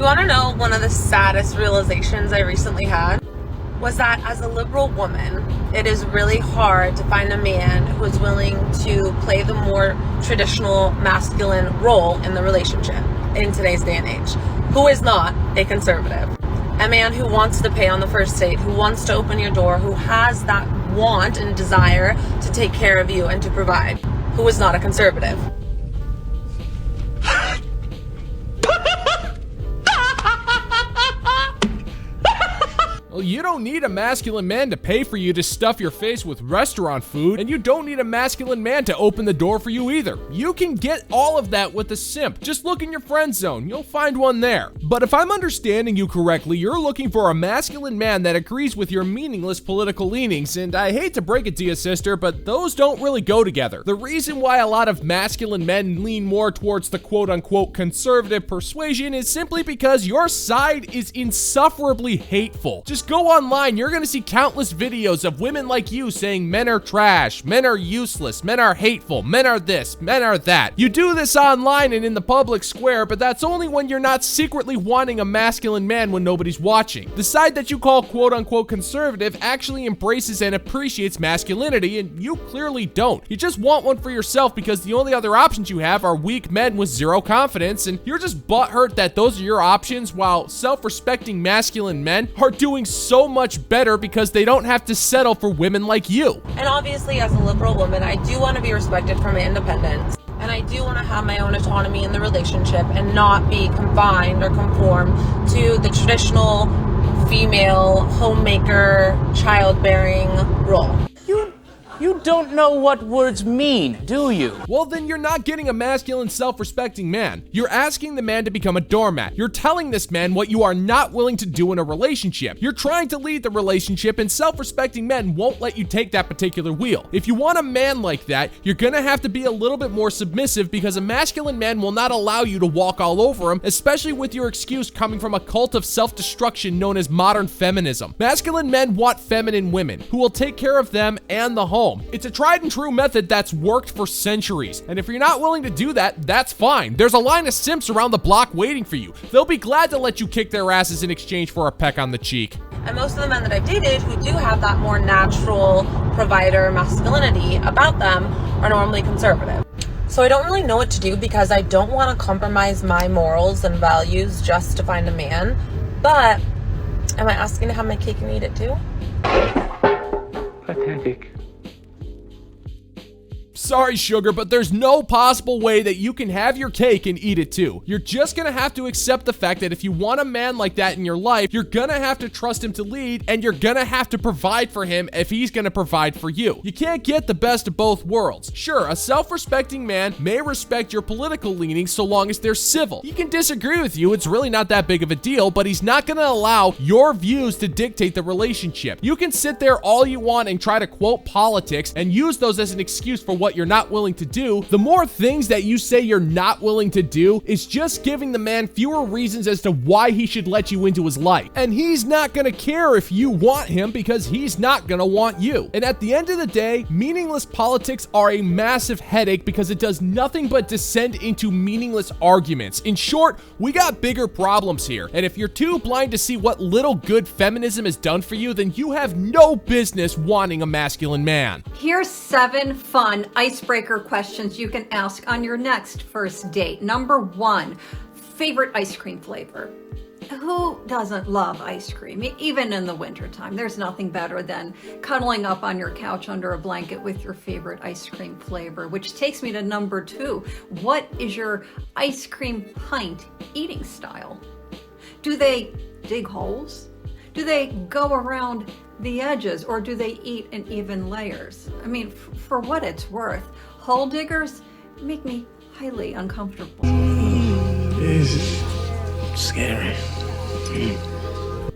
you want to know one of the saddest realizations I recently had? Was that as a liberal woman, it is really hard to find a man who is willing to play the more traditional masculine role in the relationship in today's day and age, who is not a conservative. A man who wants to pay on the first date, who wants to open your door, who has that want and desire to take care of you and to provide, who is not a conservative. Well, you don't need a masculine man to pay for you to stuff your face with restaurant food, and you don't need a masculine man to open the door for you either. You can get all of that with a simp. Just look in your friend zone, you'll find one there. But if I'm understanding you correctly, you're looking for a masculine man that agrees with your meaningless political leanings, and I hate to break it to you, sister, but those don't really go together. The reason why a lot of masculine men lean more towards the quote-unquote conservative persuasion is simply because your side is insufferably hateful. Just go online, you're gonna see countless videos of women like you saying men are trash, men are useless, men are hateful, men are this, men are that. You do this online and in the public square, but that's only when you're not secretly wanting a masculine man when nobody's watching. The side that you call quote-unquote conservative actually embraces and appreciates masculinity, and you clearly don't. You just want one for yourself because the only other options you have are weak men with zero confidence, and you're just butthurt that those are your options while self-respecting masculine men are doing so much better because they don't have to settle for women like you. And obviously, as a liberal woman, I do want to be respected for my independence. And I do want to have my own autonomy in the relationship and not be confined or conform to the traditional female homemaker, childbearing role. You don't know what words mean, do you? Well, then you're not getting a masculine, self-respecting man. You're asking the man to become a doormat. You're telling this man what you are not willing to do in a relationship. You're trying to lead the relationship, and self-respecting men won't let you take that particular wheel. If you want a man like that, you're gonna have to be a little bit more submissive because a masculine man will not allow you to walk all over him, especially with your excuse coming from a cult of self-destruction known as modern feminism. Masculine men want feminine women who will take care of them and the home. It's a tried and true method that's worked for centuries. And if you're not willing to do that, that's fine. There's a line of simps around the block waiting for you. They'll be glad to let you kick their asses in exchange for a peck on the cheek. And most of the men that I've dated who do have that more natural provider masculinity about them are normally conservative. So I don't really know what to do because I don't want to compromise my morals and values just to find a man. But am I asking to have my cake and eat it too? Pathetic. Sorry, sugar, but there's no possible way that you can have your cake and eat it too. You're just gonna have to accept the fact that if you want a man like that in your life, you're gonna have to trust him to lead, and you're gonna have to provide for him if he's gonna provide for you. You can't get the best of both worlds. Sure, a self-respecting man may respect your political leanings so long as they're civil. He can disagree with you, it's really not that big of a deal, but he's not gonna allow your views to dictate the relationship. You can sit there all you want and try to quote politics and use those as an excuse for what you're not willing to do. The more things that you say you're not willing to do is just giving the man fewer reasons as to why he should let you into his life. And he's not gonna care if you want him because he's not gonna want you. And at the end of the day, meaningless politics are a massive headache because it does nothing but descend into meaningless arguments. In short, we got bigger problems here. And if you're too blind to see what little good feminism has done for you, then you have no business wanting a masculine man. Here's 7 fun icebreaker questions you can ask on your next first date. Number 1, favorite ice cream flavor. Who doesn't love ice cream? Even in the wintertime, there's nothing better than cuddling up on your couch under a blanket with your favorite ice cream flavor, which takes me to number 2. What is your ice cream pint eating style? Do they dig holes? Do they go around the edges, or do they eat in even layers? I mean, for what it's worth, hole diggers make me highly uncomfortable. This is scary.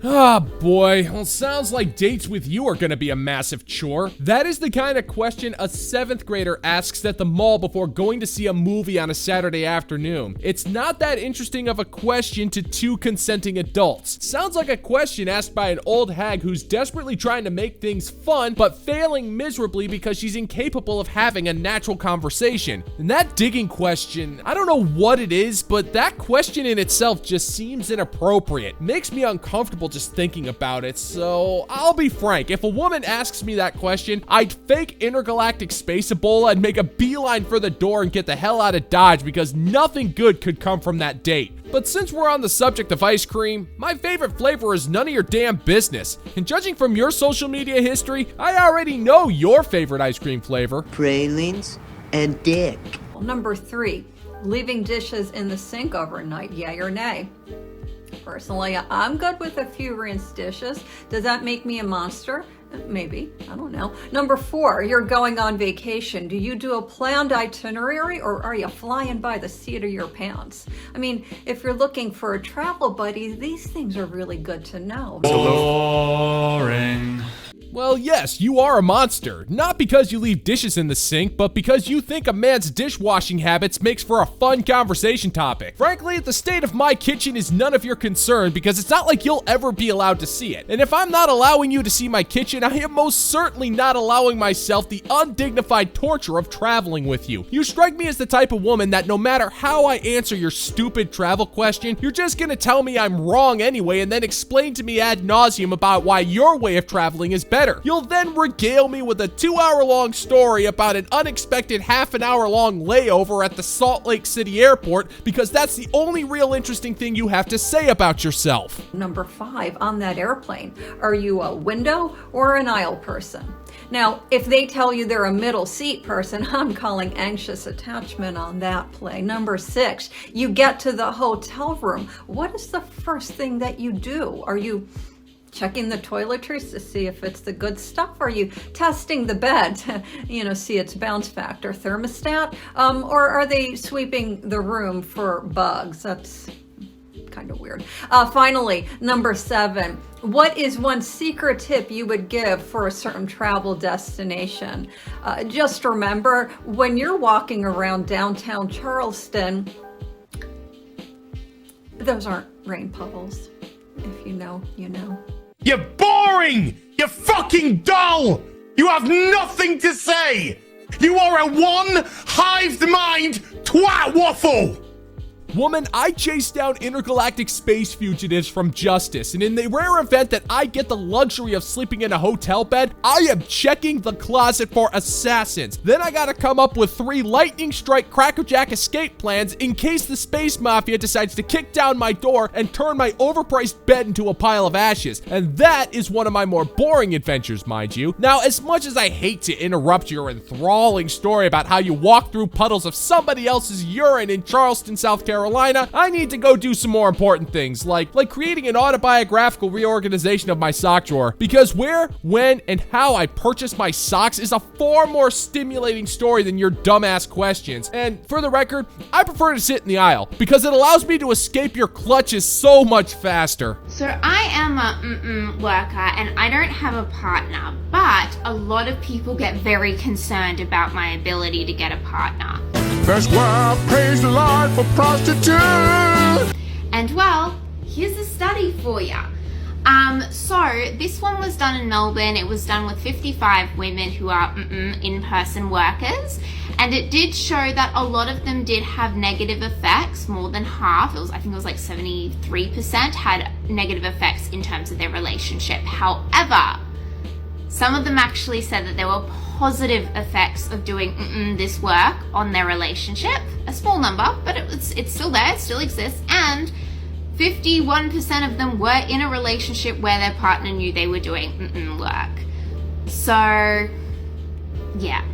Ah, boy. Well, sounds like dates with you are gonna be a massive chore. That is the kind of question a 7th grader asks at the mall before going to see a movie on a Saturday afternoon. It's not that interesting of a question to 2 consenting adults. Sounds like a question asked by an old hag who's desperately trying to make things fun, but failing miserably because she's incapable of having a natural conversation. And that digging question, I don't know what it is, but that question in itself just seems inappropriate. Makes me uncomfortable just thinking about it, so I'll be frank. If a woman asks me that question, I'd fake intergalactic space Ebola and make a beeline for the door and get the hell out of Dodge because nothing good could come from that date. But since we're on the subject of ice cream, my favorite flavor is none of your damn business. And judging from your social media history, I already know your favorite ice cream flavor. Pralines and dick. Number 3, leaving dishes in the sink overnight, yay or nay? Personally, I'm good with a few rinsed dishes. Does that make me a monster? Maybe, I don't know. Number 4, you're going on vacation. Do you do a planned itinerary or are you flying by the seat of your pants? I mean, if you're looking for a travel buddy, these things are really good to know. Boring. Well, yes, you are a monster. Not because you leave dishes in the sink, but because you think a man's dishwashing habits makes for a fun conversation topic. Frankly, the state of my kitchen is none of your concern because it's not like you'll ever be allowed to see it. And if I'm not allowing you to see my kitchen, I am most certainly not allowing myself the undignified torture of traveling with you. You strike me as the type of woman that no matter how I answer your stupid travel question, you're just gonna tell me I'm wrong anyway and then explain to me ad nauseum about why your way of traveling is better. You'll then regale me with a 2-hour-long story about an unexpected half-an-hour-long layover at the Salt Lake City airport because that's the only real interesting thing you have to say about yourself. Number 5, on that airplane, are you a window or an aisle person? Now, if they tell you they're a middle seat person, I'm calling anxious attachment on that play. Number 6, you get to the hotel room. What is the first thing that you do? Are you checking the toiletries to see if it's the good stuff? Are you testing the bed to, see its bounce factor, thermostat? Or are they sweeping the room for bugs? That's kind of weird. Finally, number 7, what is one secret tip you would give for a certain travel destination? Just remember, when you're walking around downtown Charleston, those aren't rain puddles. If you know, you know. You're boring! You're fucking dull! You have nothing to say! You are a one-hived mind twat waffle! Woman, I chase down intergalactic space fugitives from justice, and in the rare event that I get the luxury of sleeping in a hotel bed, I am checking the closet for assassins. Then I gotta come up with 3 lightning strike crackerjack escape plans in case the space mafia decides to kick down my door and turn my overpriced bed into a pile of ashes. And that is one of my more boring adventures, mind you. Now, as much as I hate to interrupt your enthralling story about how you walk through puddles of somebody else's urine in Charleston, South Carolina, I need to go do some more important things, like creating an autobiographical reorganization of my sock drawer, because where, when, and how I purchased my socks is a far more stimulating story than your dumbass questions. And for the record, I prefer to sit in the aisle, because it allows me to escape your clutches so much faster. So I am a worker and I don't have a partner, but a lot of people get very concerned about my ability to get a partner. Best wife pays the line for prostitutes. And well, here's a study for you. So this one was done in Melbourne. It was done with 55 women who are in-person workers, and it did show that a lot of them did have negative effects. More than half, I think it was like 73% had negative effects in terms of their relationship. However, some of them actually said that there were positive effects of doing this work on their relationship. A small number, but it's still there, it still exists. And 51% of them were in a relationship where their partner knew they were doing work. So, yeah.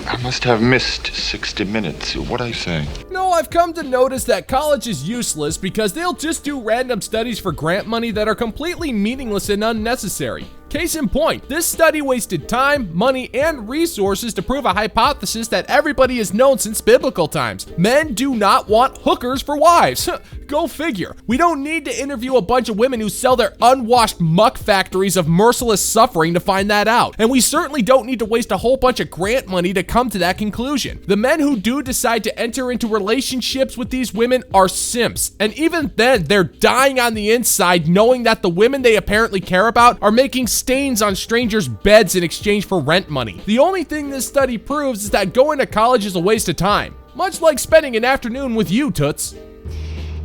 I must have missed 60 minutes. What are you saying? No, I've come to notice that college is useless because they'll just do random studies for grant money that are completely meaningless and unnecessary. Case in point, this study wasted time, money, and resources to prove a hypothesis that everybody has known since biblical times. Men do not want hookers for wives. Go figure. We don't need to interview a bunch of women who sell their unwashed muck factories of merciless suffering to find that out. And we certainly don't need to waste a whole bunch of grant money to come to that conclusion. The men who do decide to enter into relationships with these women are simps. And even then, they're dying on the inside knowing that the women they apparently care about are making stains on strangers' beds in exchange for rent money. The only thing this study proves is that going to college is a waste of time. Much like spending an afternoon with you, Toots.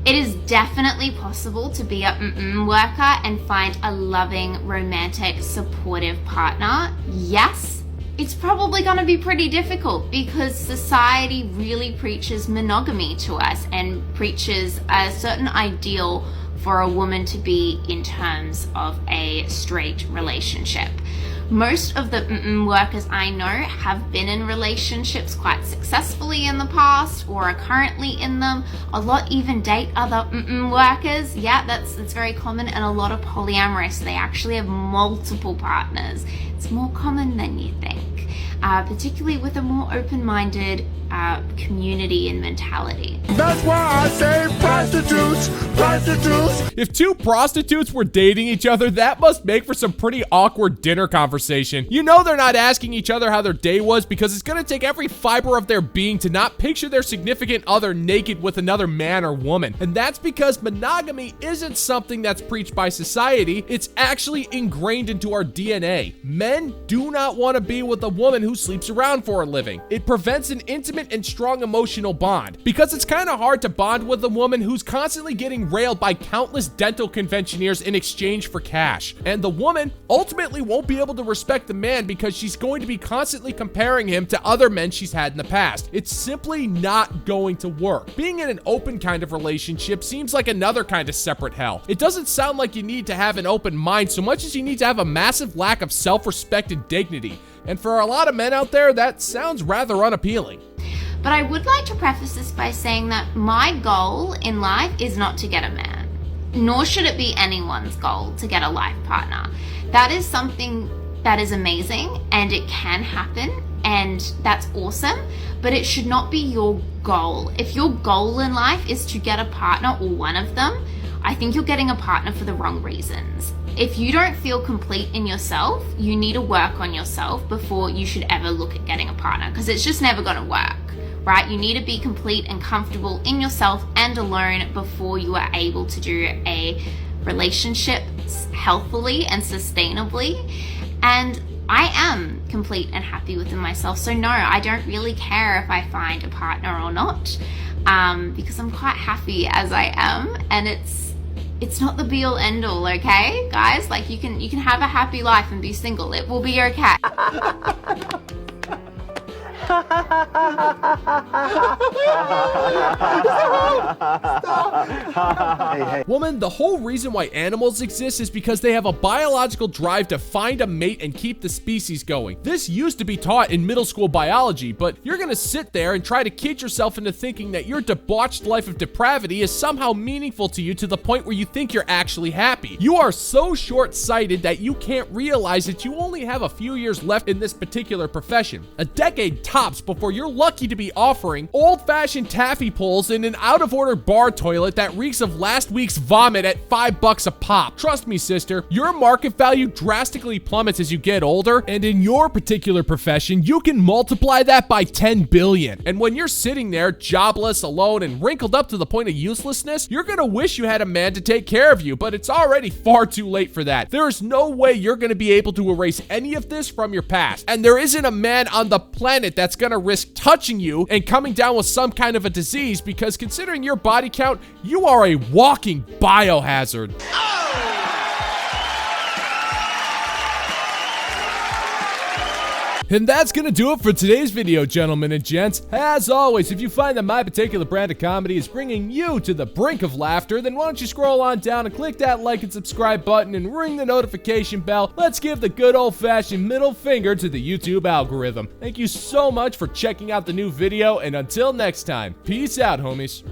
It is definitely possible to be a worker and find a loving, romantic, supportive partner. Yes, it's probably going to be pretty difficult because society really preaches monogamy to us and preaches a certain ideal for a woman to be in terms of a straight relationship. Most of the workers I know have been in relationships quite successfully in the past or are currently in them. A lot even date other workers. Yeah, that's very common, and a lot of polyamorous. So they actually have multiple partners. It's more common than you think, particularly with a more open-minded community and mentality. That's why I say prostitutes, prostitutes. If two prostitutes were dating each other, that must make for some pretty awkward dinner conversation. You know they're not asking each other how their day was because it's gonna take every fiber of their being to not picture their significant other naked with another man or woman. And that's because monogamy isn't something that's preached by society, it's actually ingrained into our DNA. Men do not want to be with a woman who sleeps around for a living. It prevents an intimate and strong emotional bond because it's kind of hard to bond with a woman who's constantly getting railed by countless dental conventioneers in exchange for cash. And the woman ultimately won't be able to respect the man because she's going to be constantly comparing him to other men she's had in the past. It's simply not going to work. Being in an open kind of relationship seems like another kind of separate hell. It doesn't sound like you need to have an open mind so much as you need to have a massive lack of self-respect and dignity. And for a lot of men out there, that sounds rather unappealing. But I would like to preface this by saying that my goal in life is not to get a man, nor should it be anyone's goal to get a life partner. That is something that is amazing and it can happen and that's awesome, but it should not be your goal. If your goal in life is to get a partner or one of them, I think you're getting a partner for the wrong reasons. If you don't feel complete in yourself, you need to work on yourself before you should ever look at getting a partner because it's just never going to work. Right? You need to be complete and comfortable in yourself and alone before you are able to do a relationship healthily and sustainably. And I am complete and happy within myself. So no, I don't really care if I find a partner or not, because I'm quite happy as I am, and it's not the be all end all, okay? Guys, like you can have a happy life and be single. It will be okay. Woman, the whole reason why animals exist is because they have a biological drive to find a mate and keep the species going. This used to be taught in middle school biology, but you're gonna sit there and try to kid yourself into thinking that your debauched life of depravity is somehow meaningful to you to the point where you think you're actually happy. You are so short-sighted that you can't realize that you only have a few years left in this particular profession. A decade tops before you're lucky to be offering old-fashioned taffy pulls in an out-of-order bar toilet that reeks of last week's vomit at $5 a pop. Trust me, sister, your market value drastically plummets as you get older, and in your particular profession, you can multiply that by 10 billion. And when you're sitting there, jobless, alone, and wrinkled up to the point of uselessness, you're gonna wish you had a man to take care of you, but it's already far too late for that. There is no way you're gonna be able to erase any of this from your past, and there isn't a man on the planet that's gonna risk touching you and coming down with some kind of a disease because considering your body count, you are a walking biohazard. And that's gonna do it for today's video, gentlemen and gents. As always, if you find that my particular brand of comedy is bringing you to the brink of laughter, then why don't you scroll on down and click that like and subscribe button and ring the notification bell. Let's give the good old-fashioned middle finger to the YouTube algorithm. Thank you so much for checking out the new video, and until next time, peace out, homies.